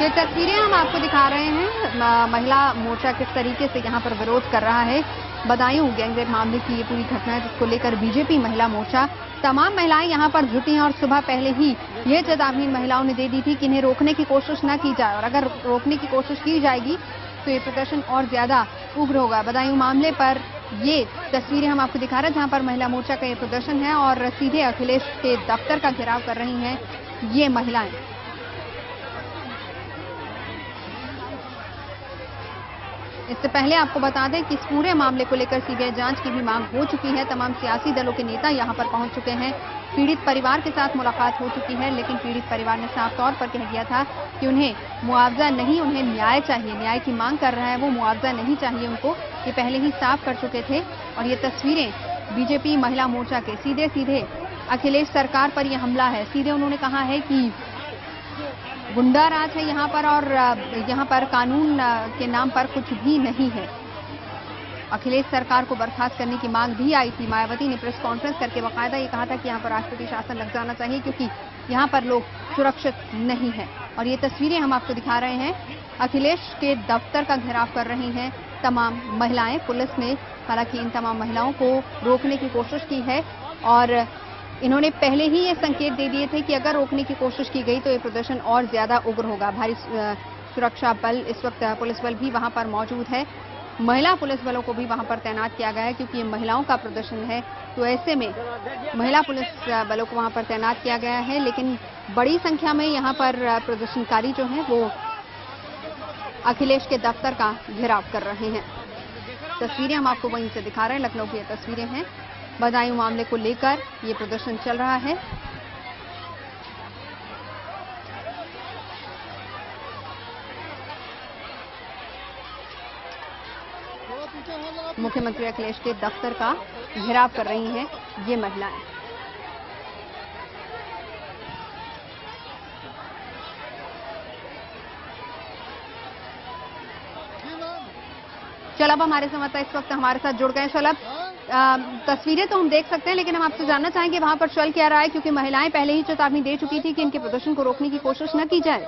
ये तस्वीरें हम आपको दिखा रहे हैं। महिला मोर्चा किस तरीके से यहाँ पर विरोध कर रहा है। बदायूं गैंगरेप मामले की ये पूरी घटना है, जिसको लेकर बीजेपी महिला मोर्चा तमाम महिलाएं यहाँ पर जुटी हैं और सुबह पहले ही ये चेतावनी महिलाओं ने दे दी थी कि इन्हें रोकने की कोशिश न की जाए, और अगर रोकने की कोशिश की जाएगी तो ये प्रदर्शन और ज्यादा उग्र होगा। बदायूं मामले पर ये तस्वीरें हम आपको दिखा रहे हैं, जहां पर महिला मोर्चा का ये प्रदर्शन है और सीधे अखिलेश के दफ्तर का घेराव कर रही हैं ये महिलाएं। इससे पहले आपको बता दें कि इस पूरे मामले को लेकर सीबीआई जांच की भी मांग हो चुकी है। तमाम सियासी दलों के नेता यहां पर पहुंच चुके हैं। पीड़ित परिवार के साथ मुलाकात हो चुकी है, लेकिन पीड़ित परिवार ने साफ तौर पर कह दिया था कि उन्हें मुआवजा नहीं, उन्हें न्याय चाहिए। न्याय की मांग कर रहा है वो, मुआवजा नहीं चाहिए उनको। ये पहले ही साफ कर चुके थे। और ये तस्वीरें बीजेपी महिला मोर्चा के सीधे अखिलेश सरकार पर यह हमला है। सीधे उन्होंने कहा है कि गुंडा राज है यहाँ पर, और यहाँ पर कानून के नाम पर कुछ भी नहीं है। अखिलेश सरकार को बर्खास्त करने की मांग भी आई थी। मायावती ने प्रेस कॉन्फ्रेंस करके बाकायदा ये कहा था कि यहाँ पर राष्ट्रपति शासन लग जाना चाहिए, क्योंकि यहाँ पर लोग सुरक्षित नहीं है। और ये तस्वीरें हम आपको दिखा रहे हैं। अखिलेश के दफ्तर का घेराव कर रही हैं तमाम महिलाएं। पुलिस ने हालांकि इन तमाम महिलाओं को रोकने की कोशिश की है और इन्होंने पहले ही ये संकेत दे दिए थे कि अगर रोकने की कोशिश की गई तो ये प्रदर्शन और ज्यादा उग्र होगा। भारी सुरक्षा बल, इस वक्त पुलिस बल भी वहां पर मौजूद है। महिला पुलिस बलों को भी वहां पर तैनात किया गया है, क्योंकि ये महिलाओं का प्रदर्शन है। तो ऐसे में महिला पुलिस बलों को वहां पर तैनात किया गया है, लेकिन बड़ी संख्या में यहाँ पर प्रदर्शनकारी जो हैं वो अखिलेश के दफ्तर का घेराव कर रहे हैं। तस्वीरें हम आपको वहीं से दिखा रहे हैं। लखनऊ की ये तस्वीरें हैं। बदायूं मामले को लेकर ये प्रदर्शन चल रहा है। मुख्यमंत्री अखिलेश के दफ्तर का घेराव कर रही हैं ये महिलाएं। शलभ हमारे संवाददाता इस वक्त हमारे साथ जुड़ गए। शलभ, तस्वीरें तो हम देख सकते हैं, लेकिन हम आपसे जानना चाहेंगे वहां पर चल क्या रहा है, क्योंकि महिलाएं पहले ही चेतावनी दे चुकी थी कि इनके प्रदर्शन को रोकने की कोशिश न की जाए।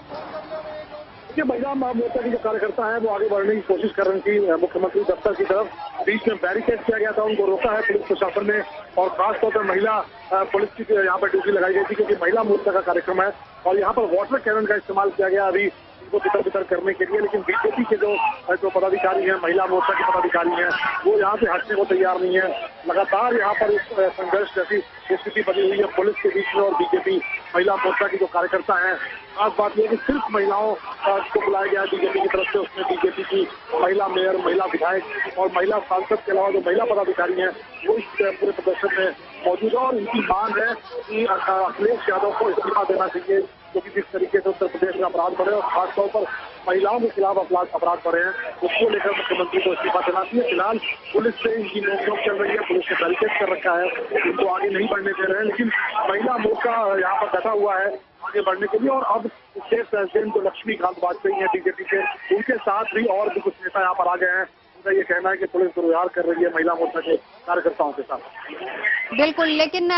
देखिए, महिला मोर्चा की जो कार्यकर्ता है वो आगे बढ़ने की कोशिश कर रही थी मुख्यमंत्री दफ्तर की तरफ। बीच में बैरिकेड किया गया था, उनको रोका है पुलिस प्रशासन ने, और खासतौर पर महिला पुलिस की यहाँ पर ड्यूटी लगाई गई थी, क्योंकि महिला मोर्चा का कार्यक्रम है और यहाँ पर वाटर कैनन का इस्तेमाल किया गया अभी इनको तितर करने के लिए। लेकिन बीजेपी के जो पदाधिकारी हैं, महिला मोर्चा के पदाधिकारी हैं, वो यहाँ से हटने को तैयार नहीं है। लगातार यहाँ पर संघर्ष जैसी स्थिति बनी हुई है पुलिस के बीच में और बीजेपी महिला मोर्चा की जो कार्यकर्ता हैं। खास बात यह कि सिर्फ महिलाओं को बुलाया गया बीजेपी की तरफ से। उसमें बीजेपी की महिला मेयर, महिला विधायक और महिला सांसद के अलावा जो महिला पदाधिकारी हैं वो इस पूरे प्रदर्शन में मौजूद है। और उनकी मांग है कि अखिलेश यादव को इस्तीफा देना चाहिए, क्योंकि जिस तरीके से उत्तर प्रदेश में अपराध बढ़े और खासतौर पर महिलाओं के खिलाफ अपराध बढ़े हैं, उसको लेकर मुख्यमंत्री को इस्तीफा देना चाहिए। फिलहाल पुलिस से इनकी नोकझोंक चल रही है, पुलिस ने बैरिकेड कर रखा है, इनको आगे नहीं बढ़ने दे रहे हैं। लेकिन महिला मोर्चा यहाँ पर डटा हुआ है आगे बढ़ने के लिए। और अब स्टेट प्रेसिडेंट जो लक्ष्मीकांत वाजपेयी हैं बीजेपी के, उनके साथ भी और भी कुछ नेता यहाँ पर आ गए हैं। उनका ये कहना है कि पुलिस दुर्व्यवहार कर रही है महिला मोर्चा के कार्यकर्ताओं के साथ। बिल्कुल, लेकिन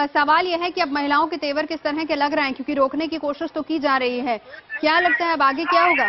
सवाल यह है कि अब महिलाओं के तेवर किस तरह के लग रहे हैं, क्योंकि रोकने की कोशिश तो की जा रही है। क्या लगता है अब आगे क्या होगा?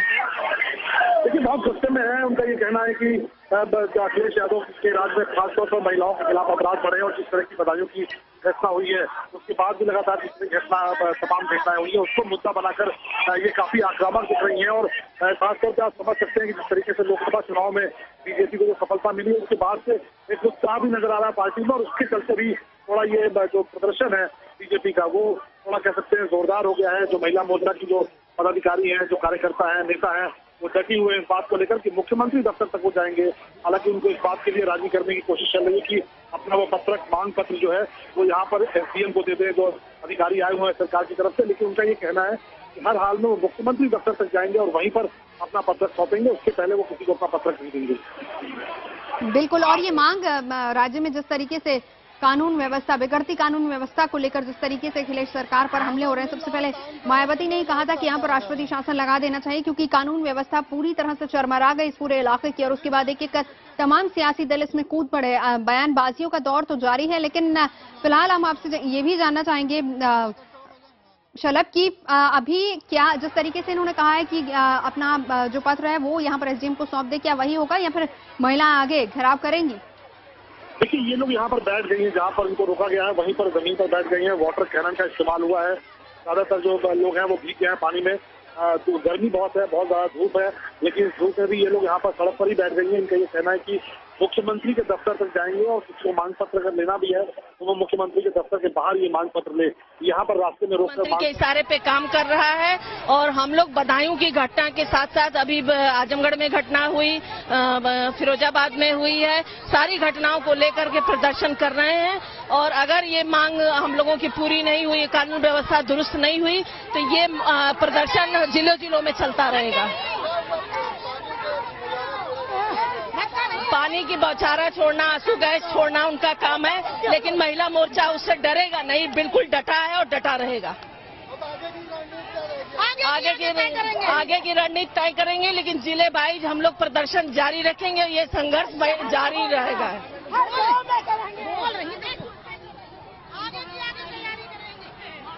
देखिए, बहुत गुस्से में है। उनका ये कहना है कि अखिलेश यादव के राज में खासतौर पर महिलाओं के खिलाफ अपराध बढ़े और जिस तरह की बदायूं की घटना हुई है, उसके बाद भी लगातार जिस तरह तमाम घटनाएं हुई है उसको मुद्दा बनाकर ये काफी आक्रामक दिख रही हैं। और खासतौर पर आप समझ सकते हैं कि जिस तरीके से लोकसभा चुनाव में बीजेपी को जो सफलता मिली, उसके बाद से एक उत्साह भी नजर आ रहा है पार्टी में, और उसके चलते भी थोड़ा ये जो प्रदर्शन है बीजेपी का वो थोड़ा कह सकते हैं जोरदार हो गया है। जो महिला मोर्चा की जो पदाधिकारी हैं, जो कार्यकर्ता हैं, नेता हैं, वो डटी हुए इस बात को लेकर कि मुख्यमंत्री दफ्तर तक वो जाएंगे। हालांकि उनको इस बात के लिए राजी करने की कोशिश चल रही है कि अपना वो मांग पत्र जो है वो यहाँ पर एसडीएम को दे दे, जो अधिकारी आए हुए हैं सरकार की तरफ से। लेकिन उनका ये कहना है कि हर हाल में वो मुख्यमंत्री दफ्तर तक जाएंगे और वहीं पर अपना पत्र सौंपेंगे, उसके पहले वो किसी को अपना पत्र नहीं देंगे। बिल्कुल, और ये मांग राज्य में जिस तरीके से कानून व्यवस्था, बिगड़ती कानून व्यवस्था को लेकर जिस तरीके से अखिलेश सरकार पर हमले हो रहे हैं, सबसे पहले मायावती ने ही कहा था कि यहाँ पर राष्ट्रपति शासन लगा देना चाहिए, क्योंकि कानून व्यवस्था पूरी तरह से चरमरा गई इस पूरे इलाके की। और उसके बाद एक तमाम सियासी दल इसमें कूद पड़े। बयानबाजियों का दौर तो जारी है, लेकिन फिलहाल हम आपसे ये भी जानना चाहेंगे शलभ की अभी क्या जिस तरीके से इन्होंने कहा है कि अपना जो पत्र है वो यहाँ पर एसडीएम को सौंप दे, क्या वही होगा या फिर महिलाएं आगे घेराव करेंगी? देखिए, ये लोग यहाँ पर बैठ गई हैं, जहाँ पर इनको रोका गया है वहीं पर जमीन पर बैठ गई हैं। वाटर कैनन का इस्तेमाल हुआ है। ज्यादातर जो लोग हैं वो भीग गए हैं पानी में। तो गर्मी बहुत है, बहुत ज्यादा धूप है, लेकिन इस धूप में भी ये लोग यहाँ पर सड़क पर ही बैठ गई हैं। इनका ये कहना है कि मुख्यमंत्री के दफ्तर तक जाएंगे और किसी को मांग पत्र अगर लेना भी है तो वो मुख्यमंत्री के दफ्तर के बाहर ये मांग पत्र ले। यहाँ पर रास्ते में रोककर मंत्री के इशारे पे काम कर रहा है। और हम लोग बदायूं की घटना के साथ साथ अभी आजमगढ़ में घटना हुई, फिरोजाबाद में हुई है, सारी घटनाओं को लेकर के प्रदर्शन कर रहे हैं। और अगर ये मांग हम लोगों की पूरी नहीं हुई, कानून व्यवस्था दुरुस्त नहीं हुई, तो ये प्रदर्शन जिलों जिलों में चलता रहेगा। पानी की बौछारा छोड़ना, आंसू गैस छोड़ना उनका काम है, लेकिन महिला मोर्चा उससे डरेगा नहीं, बिल्कुल डटा है और डटा रहेगा। आगे की रणनीति तय करेंगे, लेकिन जिले वाइज हम लोग प्रदर्शन जारी रखेंगे। ये संघर्ष जारी रहेगा।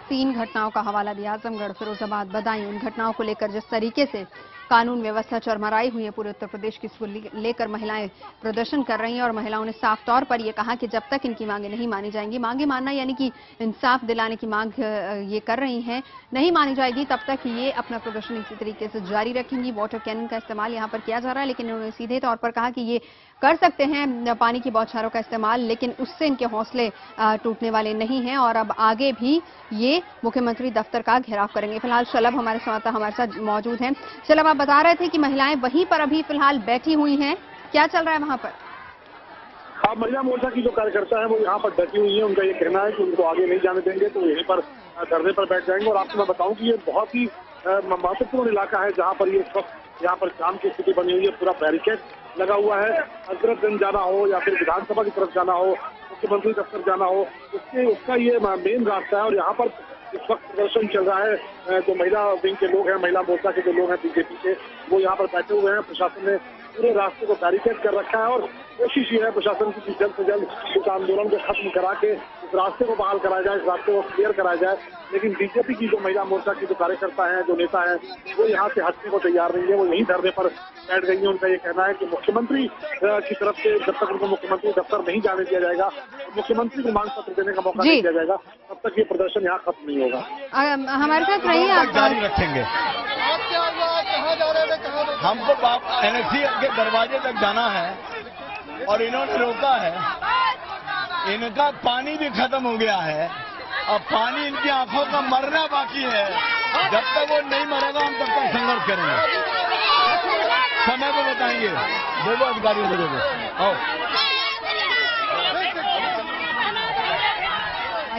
3 घटनाओं का हवाला दिया, आजमगढ़, फिरोजाबाद, बदायूं। इन घटनाओं को लेकर जिस तरीके से कानून व्यवस्था चरमराई हुई है पूरे उत्तर प्रदेश की, इसको लेकर महिलाएं प्रदर्शन कर रही हैं। और महिलाओं ने साफ तौर पर यह कहा कि जब तक इनकी मांगे नहीं मानी जाएंगी, मांगे मानना यानी कि इंसाफ दिलाने की मांग ये कर रही हैं, नहीं मानी जाएगी तब तक ये अपना प्रदर्शन इसी तरीके से जारी रखेंगी। वाटर कैनन का इस्तेमाल यहाँ पर किया जा रहा है, लेकिन उन्होंने सीधे तौर पर कहा कि ये कर सकते हैं पानी की बौछारों का इस्तेमाल, लेकिन उससे इनके हौसले टूटने वाले नहीं हैं और अब आगे भी ये मुख्यमंत्री दफ्तर का घेराव करेंगे। फिलहाल शलभ हमारे संवाददाता हमारे साथ मौजूद हैं। शलभ, आप बता रहे थे कि महिलाएं वहीं पर अभी फिलहाल बैठी हुई हैं, क्या चल रहा है वहां पर? हाँ, महिला मोर्चा की जो कार्यकर्ता है वो यहाँ पर बैठी हुई है। उनका ये कहना है कि उनको आगे नहीं जाने देंगे तो यहीं पर धरने पर बैठ जाएंगे। और आपको मैं बताऊं कि ये बहुत ही महत्वपूर्ण इलाका है जहाँ पर ये इस वक्त यहाँ पर जाम की स्थिति बनी हुई है। पूरा बैरिकेड लगा हुआ है। हजरतगंज जाना हो या फिर विधानसभा की तरफ जाना हो, मुख्यमंत्री दफ्तर जाना हो, उसका ये मेन रास्ता है। और यहाँ पर इस वक्त प्रदर्शन चल रहा है। जो महिला विंग के लोग हैं, महिला मोर्चा के जो लोग हैं बीजेपी के, वो यहाँ पर बैठे हुए हैं। प्रशासन ने पूरे रास्ते को बैरिकेड कर रखा है और कोशिश ये है प्रशासन की जल्द से जल्द इस आंदोलन को खत्म करा के इस रास्ते को बहाल कराया जाए, इस रास्ते को क्लियर कराया जाए। लेकिन बीजेपी की जो महिला मोर्चा की जो कार्यकर्ता हैं, जो नेता हैं, वो यहाँ से हटने को तैयार नहीं है। वो यहीं धरने पर बैठ गई है। उनका ये कहना है कि मुख्यमंत्री की तरफ से जब तक उनको मुख्यमंत्री दफ्तर नहीं जाने दिया जाएगा, मुख्यमंत्री को मांग पत्र देने का मौका नहीं दिया जाएगा, तब तक ये प्रदर्शन यहाँ खत्म नहीं होगा। हमारे साथ रहिए, आप जारी रखेंगे। हमको एनएससी के दरवाजे तक जाना है और इन्होंने रोका है। इनका पानी भी खत्म हो गया है। अब पानी इनकी आंखों का मरना बाकी है। जब तक वो नहीं मरेगा हम तब तक संघर्ष करेंगे। समय को बताएंगे। दो अधिकारियों को दो। आओ।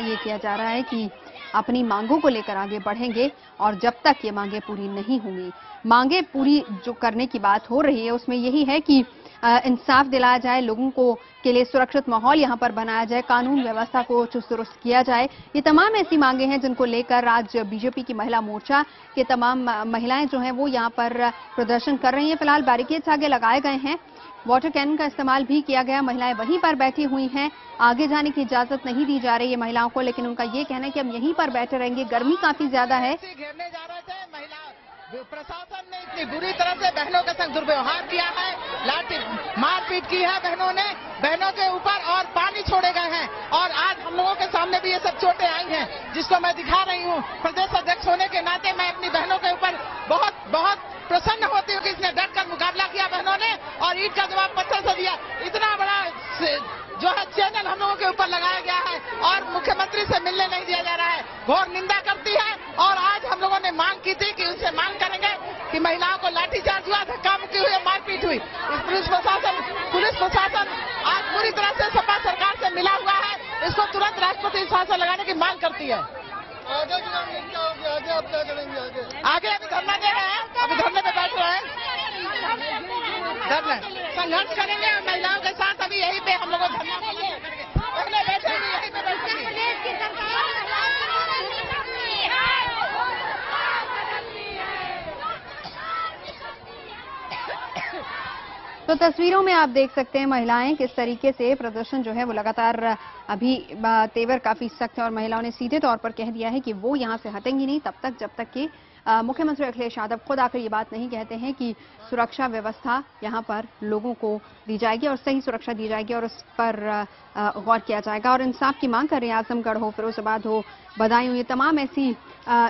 ये किया जा रहा है कि अपनी मांगों को लेकर आगे बढ़ेंगे और जब तक ये मांगे पूरी नहीं होंगी, मांगे पूरी जो करने की बात हो रही है उसमें यही है कि इंसाफ दिलाया जाए, लोगों को के लिए सुरक्षित माहौल यहाँ पर बनाया जाए, कानून व्यवस्था को चुस्त दुरुस्त किया जाए। ये तमाम ऐसी मांगे हैं जिनको लेकर आज बीजेपी की महिला मोर्चा के तमाम महिलाएं जो हैं वो यहाँ पर प्रदर्शन कर रही हैं। फिलहाल बैरिकेड्स आगे लगाए गए हैं, वाटर कैनन का इस्तेमाल भी किया गया। महिलाएं वहीं पर बैठी हुई हैं, आगे जाने की इजाजत नहीं दी जा रही है महिलाओं को, लेकिन उनका ये कहना है कि हम यहीं पर बैठे रहेंगे। गर्मी काफी ज्यादा है। प्रशासन ने इतनी बुरी तरह से बहनों के संग दुर्व्यवहार किया है, लाठी मारपीट की है बहनों के ऊपर और पानी छोड़े गए हैं। और आज हम लोगों के सामने भी ये सब चोटें आई हैं जिसको मैं दिखा रही हूँ। प्रदेश अध्यक्ष होने के नाते मैं अपनी बहनों के ऊपर बहुत प्रसन्न होती हूँ कि इसने डटकर मुकाबला किया बहनों ने और ईंट का जवाब पत्थर से दिया। इतना बड़ा जो है चैनल हम लोगों के ऊपर लगाया गया है और मुख्यमंत्री से मिलने नहीं दिया जा रहा है, घोर निंदा करती है। और आज हम लोगों ने मांग की थी कि उनसे मांग करेंगे कि महिलाओं को लाठीचार्ज हुआ, धक्का मुक्की हुई, मारपीट हुई। पुलिस प्रशासन आज पूरी तरह से सपा सरकार से मिला हुआ है, इसको तुरंत राष्ट्रपति शासन लगाने की मांग करती है। आगे आप क्या करेंगे? आगे अभी धरना दे रहे हैं, अभी धरने पे बैठ रहे हैं, धरना संघर्ष करेंगे और महिलाओं के साथ अभी यहीं पे हम लोगों धरना पहले बैठेंगे, यहीं पे बैठेंगे। तो तो तस्वीरों में आप देख सकते हैं महिलाएं किस तरीके से प्रदर्शन जो है वो लगातार अभी तेवर काफी सख्त है और महिलाओं ने सीधे तौर पर कह दिया है कि वो यहां से हटेंगी नहीं तब तक जब तक कि मुख्यमंत्री अखिलेश यादव खुद आकर ये बात नहीं कहते हैं कि सुरक्षा व्यवस्था यहां पर लोगों को दी जाएगी और सही सुरक्षा दी जाएगी और उस पर गौर किया जाएगा। और इंसाफ की मांग कर रहे हैं आजमगढ़ हो, फिरोजाबाद हो, बदायूं, ये तमाम ऐसी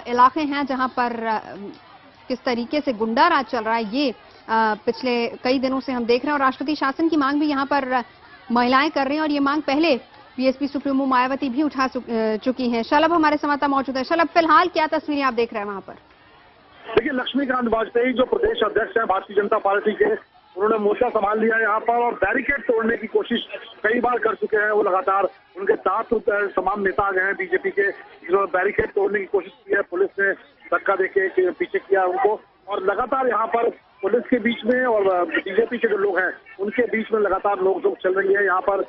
इलाके हैं जहां पर किस तरीके से गुंडा राज चल रहा है ये पिछले कई दिनों से हम देख रहे हैं। और राष्ट्रपति शासन की मांग भी यहाँ पर महिलाएं कर रही हैं और ये मांग पहले बीएसपी सुप्रीमो मायावती भी उठा चुकी हैं। शलभ हमारे संवाददाता मौजूद है। शलभ, फिलहाल क्या तस्वीरें आप देख रहे हैं वहां पर? देखिए, लक्ष्मीकांत वाजपेयी जो प्रदेश अध्यक्ष है भारतीय जनता पार्टी के, उन्होंने मोर्चा संभाल लिया यहाँ पर और बैरिकेड तोड़ने की कोशिश कई बार कर चुके हैं। वो लगातार उनके साथ तमाम नेता आ गए हैं बीजेपी के, जिन्होंने बैरिकेड तोड़ने की कोशिश की है। पुलिस ने धक्का देके पीछे किया उनको और लगातार यहाँ पर पुलिस के बीच में और बीजेपी के जो लोग हैं उनके बीच में लगातार नोक-झोंक चल रही है। यहाँ पर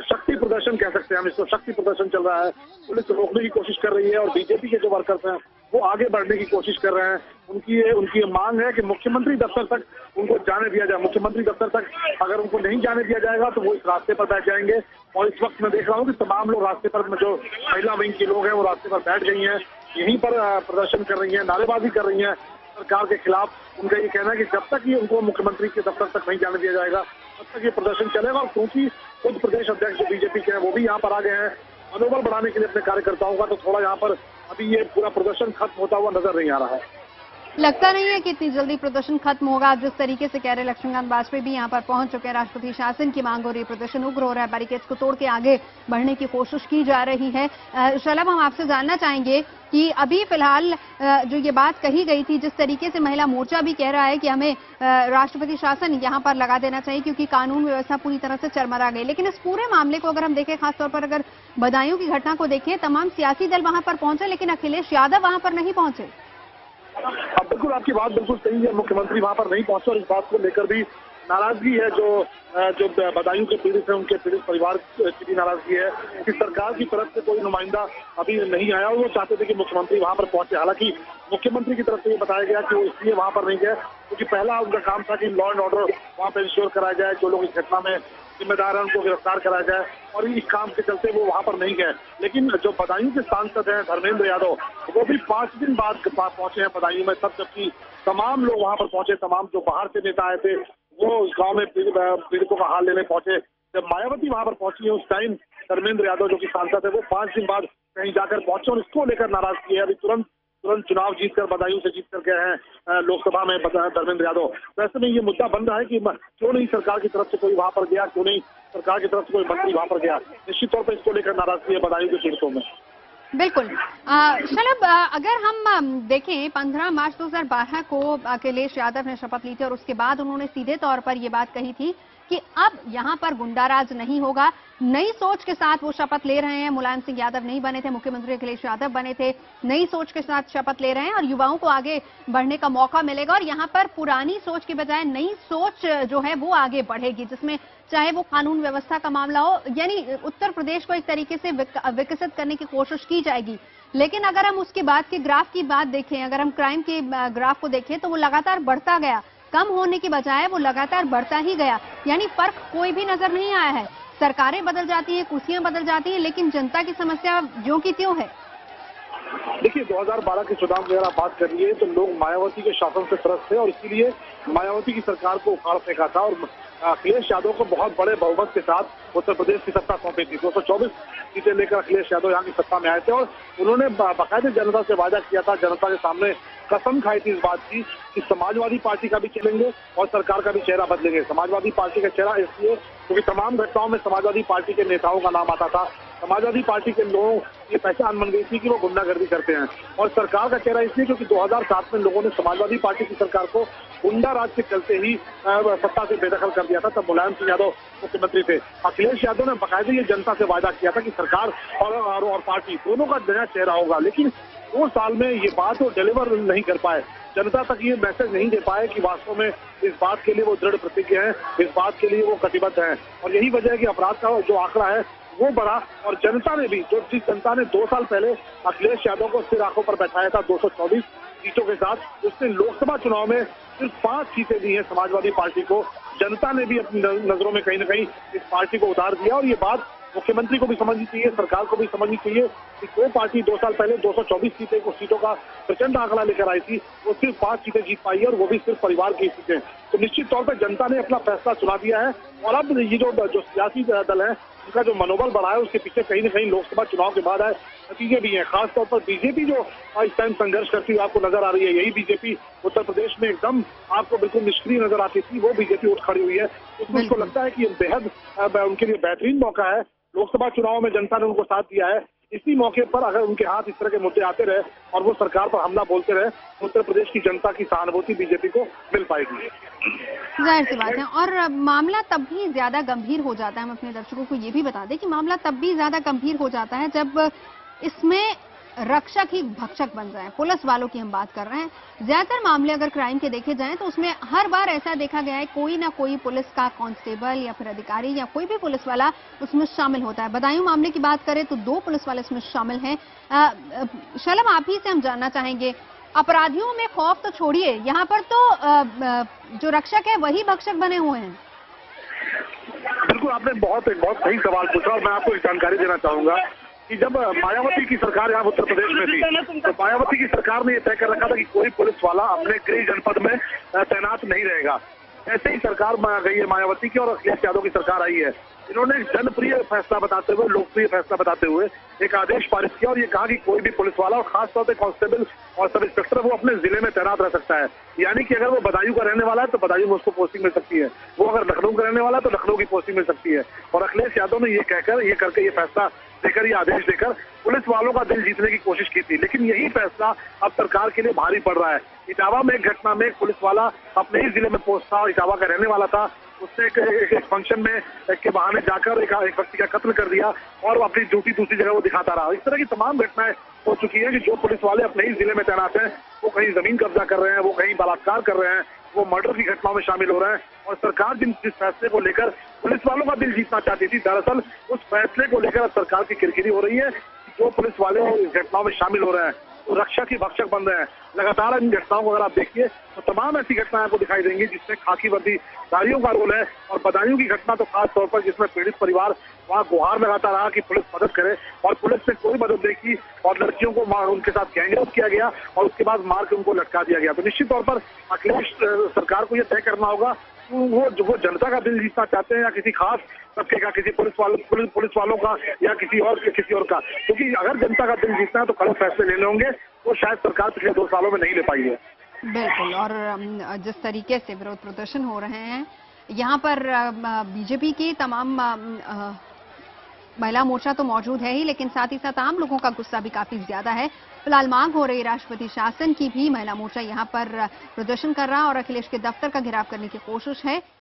शक्ति प्रदर्शन कह सकते हैं हम इसको, शक्ति प्रदर्शन चल रहा है। पुलिस रोकने की कोशिश कर रही है और बीजेपी के जो वर्कर्स हैं वो आगे बढ़ने की कोशिश कर रहे हैं। उनकी ये मांग है कि मुख्यमंत्री दफ्तर तक उनको जाने दिया जाए। मुख्यमंत्री दफ्तर तक अगर उनको नहीं जाने दिया जाएगा तो वो इस रास्ते पर बैठ जाएंगे। और इस वक्त मैं देख रहा हूँ कि तमाम लोग रास्ते पर, जो महिला विंग के लोग हैं वो रास्ते पर बैठ गई हैं, यहीं पर प्रदर्शन कर रही है, नारेबाजी कर रही है सरकार के खिलाफ। उनका ये कहना है कि जब तक ये उनको मुख्यमंत्री के दफ्तर तक नहीं जाने दिया जाएगा तब तक ये प्रदर्शन चलेगा। और क्योंकि खुद प्रदेश अध्यक्ष जो बीजेपी के हैं वो भी यहाँ पर आ गए हैं मनोबल बढ़ाने के लिए अपने कार्यकर्ताओं का, तो थोड़ा यहाँ पर अभी ये पूरा प्रदर्शन खत्म होता हुआ नजर नहीं आ रहा है। लगता नहीं है कि इतनी जल्दी प्रदर्शन खत्म होगा। जिस तरीके से कह रहे लक्ष्मीकांत वाजपेयी भी यहाँ पर पहुंच चुके हैं, राष्ट्रपति शासन की मांग हो रही है, प्रदर्शन उग्र हो रहा है, बैरिकेड्स को तोड़ के आगे बढ़ने की कोशिश की जा रही है। शलभ, हम आपसे जानना चाहेंगे कि अभी फिलहाल जो ये बात कही गई थी, जिस तरीके से महिला मोर्चा भी कह रहा है कि हमें राष्ट्रपति शासन यहाँ पर लगा देना चाहिए क्योंकि कानून व्यवस्था पूरी तरह से चरमरा गई, लेकिन इस पूरे मामले को अगर हम देखें, खासतौर पर अगर बदायूं की घटना को देखें, तमाम सियासी दल वहां पर पहुंचे लेकिन अखिलेश यादव वहां पर नहीं पहुंचे। अब बिल्कुल आपकी बात बिल्कुल सही है, मुख्यमंत्री वहां पर नहीं पहुंचे और इस बात को लेकर भी नाराजगी है। जो बदायूं के पीड़ित हैं उनके पीड़ित परिवार की भी नाराजगी है कि सरकार की तरफ से कोई नुमाइंदा अभी नहीं आया और वो चाहते थे कि मुख्यमंत्री वहां पर पहुंचे। हालांकि मुख्यमंत्री की तरफ से ये बताया गया कि वो इसलिए वहां पर नहीं गए क्योंकि पहला उनका काम था कि लॉ एंड ऑर्डर वहां पर इंश्योर कराया जाए, जो लोग इस घटना में जिम्मेदार हैं उनको गिरफ्तार कराया जाए, और इस काम के चलते वो वहां पर नहीं गए। लेकिन जो बदायूं के सांसद हैं धर्मेंद्र यादव, वो भी 5 दिन बाद पहुंचे हैं बदायूं में, तब जबकि तमाम लोग वहां पर पहुंचे, तमाम जो बाहर से नेता आए थे वो उस गांव में पीड़ितों का हाल लेने पहुंचे। जब मायावती वहां पर पहुंची है उस टाइम धर्मेंद्र यादव जो कि सांसद है वो 5 दिन बाद कहीं जाकर पहुंचे और इसको लेकर नाराज किए। अभी तुरंत चुनाव जीतकर बदायूं से जीत कर गए हैं लोकसभा में धर्मेंद्र यादव। वैसे में ये मुद्दा बन रहा है कि क्यों नहीं सरकार की तरफ से कोई वहां पर गया, क्यों नहीं सरकार की तरफ से कोई मंत्री वहां पर गया। निश्चित तौर पर इसको लेकर नाराजगी है बदायूं के पीड़ितों में। बिल्कुल। शलभ, अगर हम देखें 15 मार्च 2012 को अखिलेश यादव ने शपथ ली थी और उसके बाद उन्होंने सीधे तौर पर यह बात कही थी कि अब यहां पर गुंडाराज नहीं होगा। नई सोच के साथ वो शपथ ले रहे हैं। मुलायम सिंह यादव नहीं बने थे, मुख्यमंत्री अखिलेश यादव बने थे। नई सोच के साथ शपथ ले रहे हैं और युवाओं को आगे बढ़ने का मौका मिलेगा और यहां पर पुरानी सोच के बजाय नई सोच जो है वो आगे बढ़ेगी, जिसमें चाहे वो कानून व्यवस्था का मामला हो, यानी उत्तर प्रदेश को एक तरीके से विकसित करने की कोशिश की जाएगी। लेकिन अगर हम उसके बाद के ग्राफ की बात देखें, अगर हम क्राइम के ग्राफ को देखें तो वो लगातार बढ़ता गया, कम होने की बजाय वो लगातार बढ़ता ही गया। यानी फर्क कोई भी नजर नहीं आया है। सरकारें बदल जाती हैं, कुर्सियां बदल जाती हैं, लेकिन जनता की समस्या ज्यों की त्यों है। देखिए, 2012 के चुनाव की अगर आप बात करिए तो लोग मायावती के शासन से त्रस्त थे और इसीलिए मायावती की सरकार को उखाड़ फेंका था और अखिलेश यादव को बहुत बड़े बहुमत के साथ उत्तर प्रदेश की सत्ता सौंपी थी। 224 सीटें लेकर अखिलेश यादव यहाँ की सत्ता में आए थे और उन्होंने बाकायदे जनता से वादा किया था, जनता के सामने कसम खाई थी इस बात की कि समाजवादी पार्टी का भी चलेंगे और सरकार का भी चेहरा बदलेंगे। समाजवादी पार्टी का चेहरा इसलिए क्योंकि तमाम घटनाओं में समाजवादी पार्टी के नेताओं का नाम आता था। समाजवादी पार्टी के लोगों की पहचान बन गई थी कि वो गुंडागर्दी करते हैं, और सरकार का चेहरा इसलिए क्योंकि 2007 में लोगों ने समाजवादी पार्टी की सरकार को गुंडा राज के चलते ही सत्ता से बेदखल कर दिया था। तब मुलायम सिंह यादव मुख्यमंत्री थे। अखिलेश यादव ने बाकायदे ये जनता से वादा किया था कि सरकार और पार्टी दोनों का नया चेहरा होगा, लेकिन 2 साल में ये बात वो डिलीवर नहीं कर पाए, जनता तक ये मैसेज नहीं दे पाए कि वास्तव में इस बात के लिए वो दृढ़ प्रतिज्ञ हैं, इस बात के लिए वो कटिबद्ध हैं। और यही वजह है कि अपराध का जो आंकड़ा है वो बढ़ा और जनता ने भी, जिस जनता ने 2 साल पहले अखिलेश यादव को सिर आंखों पर बैठाया था 224 सीटों के साथ, उसने लोकसभा चुनाव में सिर्फ 5 सीटें दी हैं समाजवादी पार्टी को। जनता ने भी अपनी नजरों में कहीं ना कहीं इस पार्टी को उतार दिया और ये बात मुख्यमंत्री को भी समझनी चाहिए, सरकार को भी समझनी चाहिए कि कोई पार्टी 2 साल पहले 224 सीटों का प्रचंड आंकड़ा लेकर आई थी, वो सिर्फ 5 सीटें जीत पाई है और वो भी सिर्फ परिवार की सीटें। तो निश्चित तौर पर जनता ने अपना फैसला सुना दिया है और अब ये जो सियासी दल है उनका जो मनोबल बढ़ा है उसके पीछे कहीं ना कहीं लोकसभा चुनाव के बाद आए नतीजे भी हैं। खासतौर पर बीजेपी जो इस टाइम संघर्ष करती हुई आपको नजर आ रही है, यही बीजेपी उत्तर प्रदेश में एकदम आपको बिल्कुल निष्क्रिय नजर आती थी, वो बीजेपी उठ खड़ी हुई है। उसमें उसको लगता है कि ये बेहद उनके लिए बेहतरीन मौका है। लोकसभा चुनाव में जनता ने उनको साथ दिया है, इसी मौके पर अगर उनके हाथ इस तरह के मुद्दे आते रहे और वो सरकार पर हमला बोलते रहे, उत्तर प्रदेश की जनता की सहानुभूति बीजेपी को मिल पाएगी। जाहिर सी बात है। और मामला तब भी ज्यादा गंभीर हो जाता है, हम अपने दर्शकों को ये भी बता दें कि मामला तब भी ज्यादा गंभीर हो जाता है जब इसमें रक्षक ही भक्षक बन जाए। पुलिस वालों की हम बात कर रहे हैं। ज्यादातर मामले अगर क्राइम के देखे जाएं तो उसमें हर बार ऐसा देखा गया है कोई ना कोई पुलिस का कांस्टेबल या फिर अधिकारी या कोई भी पुलिस वाला उसमें शामिल होता है। बदायूं मामले की बात करें तो 2 पुलिस वाले इसमें शामिल हैं। शलम, आप ही से हम जानना चाहेंगे, अपराधियों में खौफ तो छोड़िए, यहाँ पर तो जो रक्षक है वही भक्षक बने हुए हैं। बिल्कुल, आपने बहुत सही सवाल पूछा और मैं आपको एक जानकारी देना चाहूंगा कि जब मायावती की सरकार यहाँ उत्तर प्रदेश में थी तो मायावती की सरकार ने यह तय कर रखा था कि कोई पुलिस वाला अपने गृह जनपद में तैनात नहीं रहेगा। ऐसे ही सरकार गई है मायावती की और अखिलेश यादव की सरकार आई है। इन्होंने एक जनप्रिय फैसला बताते हुए, लोकप्रिय फैसला बताते हुए एक आदेश पारित किया और ये कहा कि कोई भी पुलिस वाला और खासतौर पर कांस्टेबल और सब इंस्पेक्टर वो अपने जिले में तैनात रह सकता है। यानी कि अगर वो बदायूं का रहने वाला है तो बदायूं में उसको पोस्टिंग मिल सकती है, वो अगर लखनऊ का रहने वाला है तो लखनऊ की पोस्टिंग मिल सकती है। और अखिलेश यादव ने ये करके ये फैसला देकर, ये आदेश देकर पुलिस वालों का दिल जीतने की कोशिश की थी। लेकिन यही फैसला अब सरकार के लिए भारी पड़ रहा है। इटावा में एक घटना में एक पुलिस वाला अपने ही जिले में पोस्ट था, इटावा का रहने वाला था, उसने एक फंक्शन में के बहाने जाकर एक व्यक्ति का कत्ल कर दिया और अपनी ड्यूटी दूसरी जगह वो दिखाता रहा। इस तरह की तमाम घटनाएं हो चुकी हैं कि जो पुलिस वाले अपने ही जिले में तैनात हैं वो कहीं जमीन कब्जा कर रहे हैं, वो कहीं बलात्कार कर रहे हैं, वो मर्डर की घटनाओं में शामिल हो रहे हैं। और सरकार जिस फैसले को लेकर पुलिस वालों का दिल जीतना चाहती थी, दरअसल उस फैसले को लेकर अब सरकार की किरकिरी हो रही है। जो पुलिस वाले इस घटनाओं में शामिल हो रहे हैं तो रक्षक ही भक्षक बन रहे हैं। लगातार इन घटनाओं को अगर आप देखिए तो तमाम ऐसी घटनाएं आपको दिखाई देंगी जिसमें खाकी वर्दीधारियों का रोल है। और बदायूं की घटना तो खास तौर पर जिसमें पीड़ित परिवार वहां गुहार लगाता रहा कि पुलिस मदद करे और पुलिस ने कोई मदद नहीं की और लड़कियों को उनके साथ गैंगरेप किया गया और उसके बाद मार के उनको लटका दिया गया। तो निश्चित तौर पर अखिलेश सरकार को यह तय करना होगा वो जनता का दिल जीतना चाहते हैं या किसी खास तबके का, किसी पुलिस वालों का या किसी और का। क्योंकि अगर जनता का दिल जीतना है तो कड़े फैसले लेने होंगे, वो शायद सरकार पिछले 2 सालों में नहीं ले पाई है। बिल्कुल। और जिस तरीके से विरोध प्रदर्शन हो रहे हैं यहाँ पर बीजेपी की तमाम महिला मोर्चा तो मौजूद है ही, लेकिन साथ ही साथ आम लोगों का गुस्सा भी काफी ज्यादा है। फिलहाल मांग हो रही राष्ट्रपति शासन की भी। महिला मोर्चा यहाँ पर प्रदर्शन कर रहा और अखिलेश के दफ्तर का घेराव करने की कोशिश है।